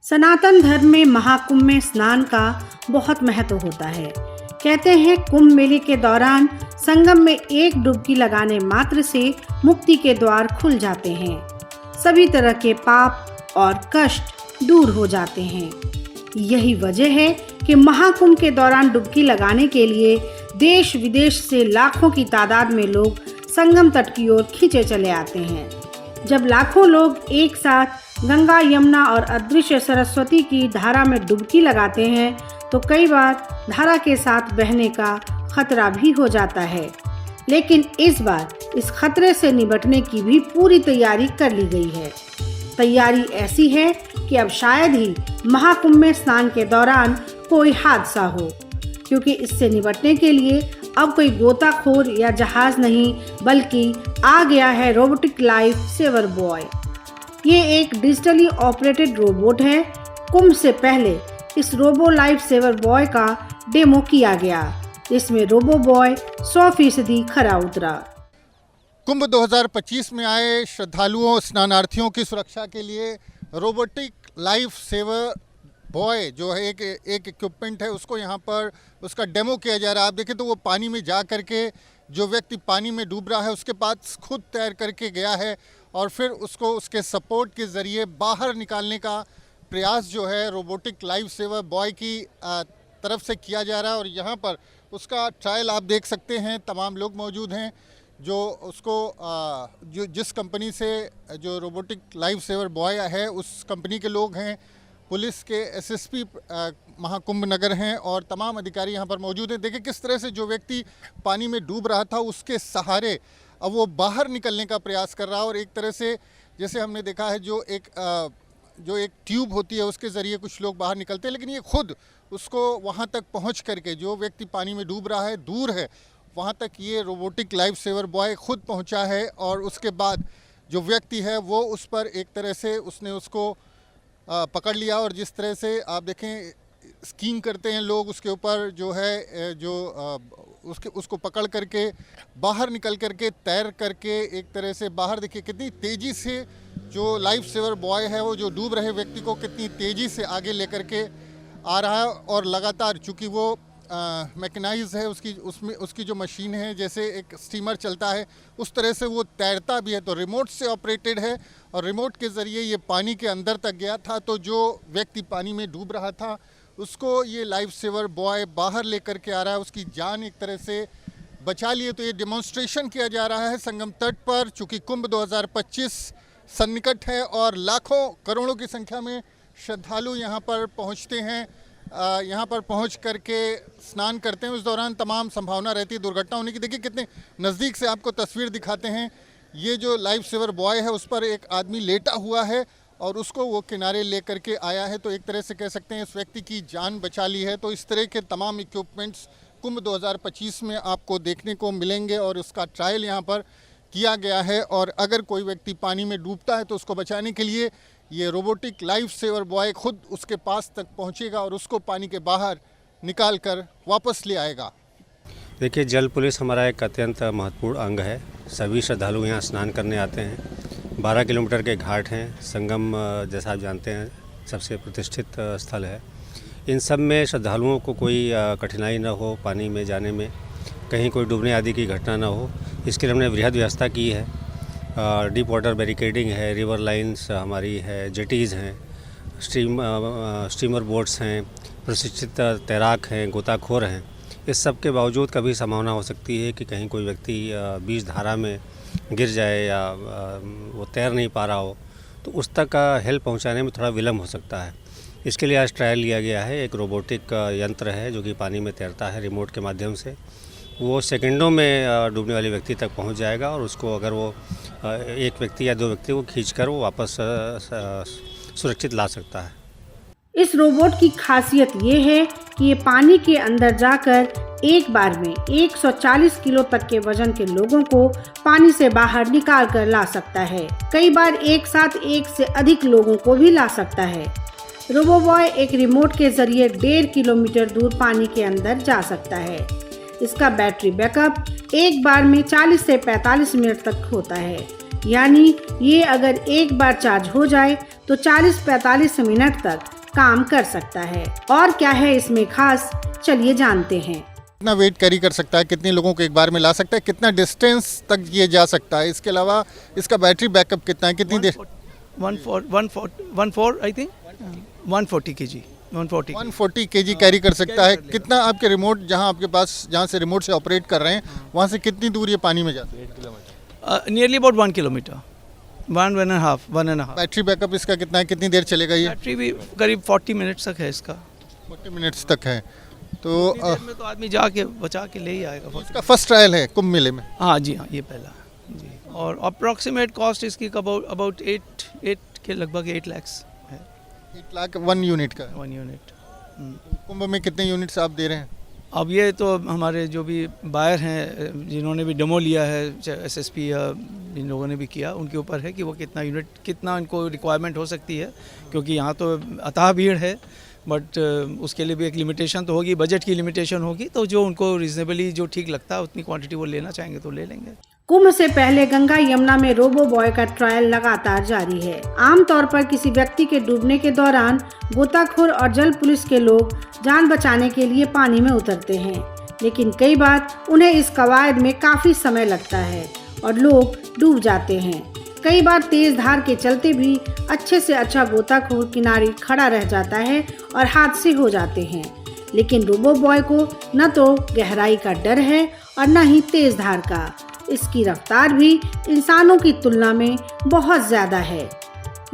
सनातन धर्म में महाकुंभ में स्नान का बहुत महत्व होता है। कहते हैं कुंभ मेले के दौरान संगम में एक डुबकी लगाने मात्र से मुक्ति के द्वार खुल जाते हैं। सभी तरह के पाप और कष्ट दूर हो जाते हैं। यही वजह है कि महाकुंभ के दौरान डुबकी लगाने के लिए देश विदेश से लाखों की तादाद में लोग संगम तट की ओर खींचे चले आते हैं। जब लाखों लोग एक साथ गंगा, यमुना और अदृश्य सरस्वती की धारा में डुबकी लगाते हैं तो कई बार धारा के साथ बहने का खतरा भी हो जाता है। लेकिन इस बार इस खतरे से निपटने की भी पूरी तैयारी कर ली गई है। तैयारी ऐसी है कि अब शायद ही महाकुंभ में स्नान के दौरान कोई हादसा हो, क्योंकि इससे निपटने के लिए अब कोई गोताखोर या जहाज नहीं बल्कि आ गया है रोबोटिक लाइफ सेवर बॉय। ये एक डिजिटली ऑपरेटेड रोबोट है। कुंभ से पहले इस रोबो लाइफ सेवर बॉय का डेमो किया गया, जिसमें रोबो बॉय 100% खरा उतरा। कुंभ 2025 में आए श्रद्धालुओं स्नानार्थियों की सुरक्षा के लिए रोबोटिक लाइफ सेवर बॉय जो है एक इक्विपमेंट है, उसको यहाँ पर उसका डेमो किया जा रहा है। आप देखें तो वो पानी में जा करके जो व्यक्ति पानी में डूब रहा है उसके पास खुद तैर करके गया है और फिर उसको उसके सपोर्ट के ज़रिए बाहर निकालने का प्रयास जो है रोबोटिक लाइफ सेवर बॉय की तरफ से किया जा रहा है। और यहाँ पर उसका ट्रायल आप देख सकते हैं। तमाम लोग मौजूद हैं जो उसको जो जिस कंपनी से जो रोबोटिक लाइफ सेवर बॉय है उस कंपनी के लोग हैं, पुलिस के एसएसपी महाकुंभ नगर हैं और तमाम अधिकारी यहाँ पर मौजूद हैं। देखिए किस तरह से जो व्यक्ति पानी में डूब रहा था उसके सहारे अब वो बाहर निकलने का प्रयास कर रहा है। और एक तरह से जैसे हमने देखा है जो एक ट्यूब होती है उसके ज़रिए कुछ लोग बाहर निकलते हैं, लेकिन ये खुद उसको वहाँ तक पहुँच करके जो व्यक्ति पानी में डूब रहा है दूर है वहाँ तक ये रोबोटिक लाइफ सेवर बॉय खुद पहुँचा है। और उसके बाद जो व्यक्ति है वो उस पर एक तरह से उसने उसको पकड़ लिया। और जिस तरह से आप देखें स्कीइंग करते हैं लोग, उसके ऊपर जो है उसको पकड़ करके बाहर निकल करके तैर करके एक तरह से बाहर, देखिए कितनी तेज़ी से जो लाइफ सेवर बॉय है वो जो डूब रहे व्यक्ति को कितनी तेज़ी से आगे लेकर के आ रहा है। और लगातार चूँकि वो मैकेनाइज है उसकी जो मशीन है, जैसे एक स्टीमर चलता है उस तरह से वो तैरता भी है, तो रिमोट से ऑपरेटेड है और रिमोट के ज़रिए ये पानी के अंदर तक गया था। तो जो व्यक्ति पानी में डूब रहा था उसको ये लाइफ सेवर बॉय बाहर लेकर के आ रहा है, उसकी जान एक तरह से बचा लिए। तो ये डेमोन्स्ट्रेशन किया जा रहा है संगम तट पर, चूँकि कुंभ 2025 सन्निकट है और लाखों करोड़ों की संख्या में श्रद्धालु यहाँ पर पहुँचते हैं, यहाँ पर पहुँच करके स्नान करते हैं। उस दौरान तमाम संभावना रहती है दुर्घटना होने की। देखिए कितने नज़दीक से आपको तस्वीर दिखाते हैं। ये जो लाइफ सेवर बॉय है उस पर एक आदमी लेटा हुआ है और उसको वो किनारे ले करके आया है। तो एक तरह से कह सकते हैं इस व्यक्ति की जान बचा ली है। तो इस तरह के तमाम इक्विपमेंट्स कुंभ 2025 में आपको देखने को मिलेंगे और उसका ट्रायल यहाँ पर किया गया है। और अगर कोई व्यक्ति पानी में डूबता है तो उसको बचाने के लिए ये रोबोटिक लाइफ सेवर बॉय खुद उसके पास तक पहुंचेगा और उसको पानी के बाहर निकाल कर वापस ले आएगा। देखिए जल पुलिस हमारा एक अत्यंत महत्वपूर्ण अंग है। सभी श्रद्धालु यहाँ स्नान करने आते हैं। 12 किलोमीटर के घाट हैं। संगम जैसा आप जानते हैं सबसे प्रतिष्ठित स्थल है। इन सब में श्रद्धालुओं को कोई कठिनाई न हो, पानी में जाने में कहीं कोई डूबने आदि की घटना न हो, इसके लिए हमने वृहद व्यवस्था की है। डीप वाटर बैरिकेडिंग है, रिवर लाइन्स हमारी है, जेटीज़ हैं, स्टीमर बोट्स हैं, प्रशिक्षित तैराक हैं, गोताखोर हैं। इस सब के बावजूद कभी संभावना हो सकती है कि कहीं कोई व्यक्ति बीच धारा में गिर जाए या वो तैर नहीं पा रहा हो, तो उस तक हेल्प पहुंचाने में थोड़ा विलम्ब हो सकता है। इसके लिए आज ट्रायल लिया गया है। एक रोबोटिक यंत्र है जो कि पानी में तैरता है, रिमोट के माध्यम से वो सेकंडों में डूबने वाले व्यक्ति तक पहुंच जाएगा और उसको अगर वो एक व्यक्ति या दो व्यक्ति को खींचकर वो वापस सुरक्षित ला सकता है। इस रोबोट की खासियत ये है कि ये पानी के अंदर जाकर एक बार में 140 किलो तक के वजन के लोगों को पानी से बाहर निकाल कर ला सकता है। कई बार एक साथ एक से अधिक लोगों को भी ला सकता है। रोबो बॉय एक रिमोट के जरिए 1.5 किलोमीटर दूर पानी के अंदर जा सकता है। इसका बैटरी बैकअप एक बार में 40 से 45 मिनट तक होता है, यानी ये अगर एक बार चार्ज हो जाए तो 40-45 मिनट तक काम कर सकता है। और क्या है इसमें खास, चलिए जानते हैं। कितना वेट कैरी कर सकता है, कितने लोगों को एक बार में ला सकता है, कितना डिस्टेंस तक ये जा सकता है, इसके अलावा इसका बैटरी बैकअप कितना है, कितनी देर 140 I think 140 kg 140 KG carry कर सकता है। कितना आपके रिमोट जहां आपके पास, जहां से रिमोट से ऑपरेट कर रहे हैं, वहां से कितनी दूर ये पानी में जाता है? Nearly about 1 kilometre 1.5 battery backup इसका कितना है, कितनी देर चलेगा ये? बैटरी भी करीब 40 मिनट्स तक है इसका। 40 मिनट्स तक है। तो इतनी देर में तो आदमी जाके बचा के ले ही आएगा। इसका फर्स्ट ट्रायल है कुंभ मेले में? हाँ जी, हाँ ये पहला जी। और अप्रॉक्सीमेट कॉस्ट इसकी अबाउट 8 के लगभग 8 लाख है। 8 लाख 1 यूनिट का? 1 यूनिट। कुंभ में कितने यूनिट्स आप दे रहे हैं? अब ये तो हमारे जो भी बायर हैं, जिन्होंने भी डेमो लिया है, एसएसपी या जिन लोगों ने भी किया, उनके ऊपर है कि वो कितना यूनिट, कितना इनको रिक्वायरमेंट हो सकती है, क्योंकि यहाँ तो अथाह भीड़ है। बट उसके लिए भी एक लिमिटेशन तो होगी, बजट की लिमिटेशन होगी। तो जो उनको रिजनेबली जो ठीक लगता है उतनी क्वांटिटी वो लेना चाहेंगे तो ले लेंगे। कुंभ से पहले गंगा यमुना में रोबो बॉय का ट्रायल लगातार जारी है। आमतौर पर किसी व्यक्ति के डूबने के दौरान गोताखोर और जल पुलिस के लोग जान बचाने के लिए पानी में उतरते हैं, लेकिन कई बार उन्हें इस कवायद में काफी समय लगता है और लोग डूब जाते हैं। कई बार तेज धार के चलते भी अच्छे से अच्छा गोताखोर किनारे खड़ा रह जाता है और हादसे हो जाते हैं। लेकिन रोबो बॉय को न तो गहराई का डर है और न ही तेज धार का। इसकी रफ्तार भी इंसानों की तुलना में बहुत ज्यादा है।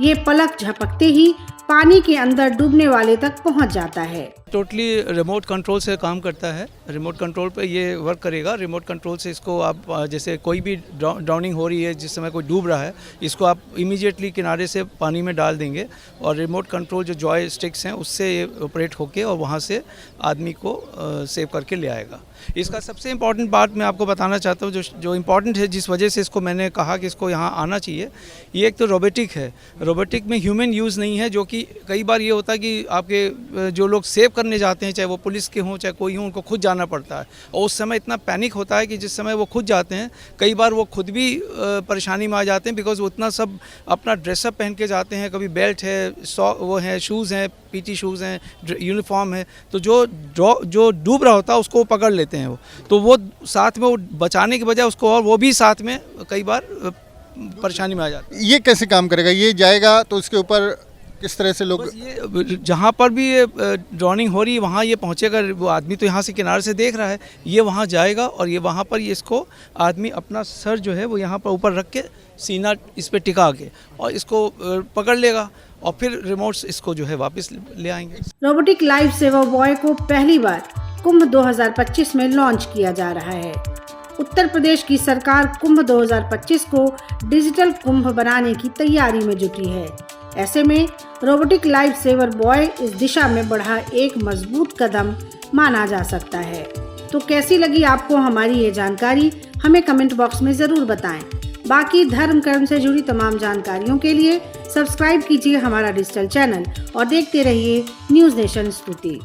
ये पलक झपकते ही पानी के अंदर डूबने वाले तक पहुंच जाता है। टोटली रिमोट कंट्रोल से काम करता है। रिमोट कंट्रोल पे ये वर्क करेगा। रिमोट कंट्रोल से इसको आप जैसे कोई भी ड्राउनिंग हो रही है, जिस समय कोई डूब रहा है, इसको आप इमीडिएटली किनारे से पानी में डाल देंगे और रिमोट कंट्रोल जो जॉय स्टिक्स हैं उससे ये ऑपरेट होके और वहाँ से आदमी को सेव करके ले आएगा। इसका सबसे इम्पॉर्टेंट बात मैं आपको बताना चाहता हूँ, जो इम्पॉर्टेंट है, जिस वजह से इसको मैंने कहा कि इसको यहाँ आना चाहिए, ये एक तो रोबोटिक है। रोबोटिक में ह्यूमन यूज़ नहीं है, जो कि कई बार ये होता है कि आपके जो लोग सेव करने जाते हैं, चाहे वो पुलिस के हों चाहे कोई हो, उनको खुद जाना पड़ता है और उस समय इतना पैनिक होता है कि जिस समय वो खुद जाते हैं, कई बार वो खुद भी परेशानी में आ जाते हैं, बिकॉज वो उतना सब अपना ड्रेसअप पहन के जाते हैं, कभी बेल्ट है, वो है, शूज़ हैं, पीटी शूज़ हैं, यूनिफॉर्म है, तो जो डूब रहा होता है उसको वो पकड़ लेते हैं। वो तो वो साथ में वो बचाने की बजाय उसको, और वो भी साथ में कई बार परेशानी में आ जाते हैं। ये कैसे काम करेगा? ये जाएगा तो इसके ऊपर किस तरह से लोग, ये जहाँ पर भी ये ड्राउनिंग हो रही है वहाँ ये पहुँचेगा। वो आदमी तो यहाँ से किनारे से देख रहा है, ये वहाँ जाएगा और ये वहाँ पर ये इसको आदमी अपना सर जो है वो यहाँ पर ऊपर रख के सीना इस पर टिका के और इसको पकड़ लेगा और फिर रिमोट इसको जो है वापस ले आएंगे। रोबोटिक लाइफ सेवर बॉय को पहली बार कुंभ 2025 में लॉन्च किया जा रहा है। उत्तर प्रदेश की सरकार कुंभ 2025 को डिजिटल कुंभ बनाने की तैयारी में जुटी है। ऐसे में रोबोटिक लाइफ सेवर बॉय इस दिशा में बढ़ा एक मजबूत कदम माना जा सकता है। तो कैसी लगी आपको हमारी ये जानकारी, हमें कमेंट बॉक्स में जरूर बताएं। बाकी धर्म कर्म से जुड़ी तमाम जानकारियों के लिए सब्सक्राइब कीजिए हमारा डिजिटल चैनल और देखते रहिए न्यूज़ नेशन स्तुति।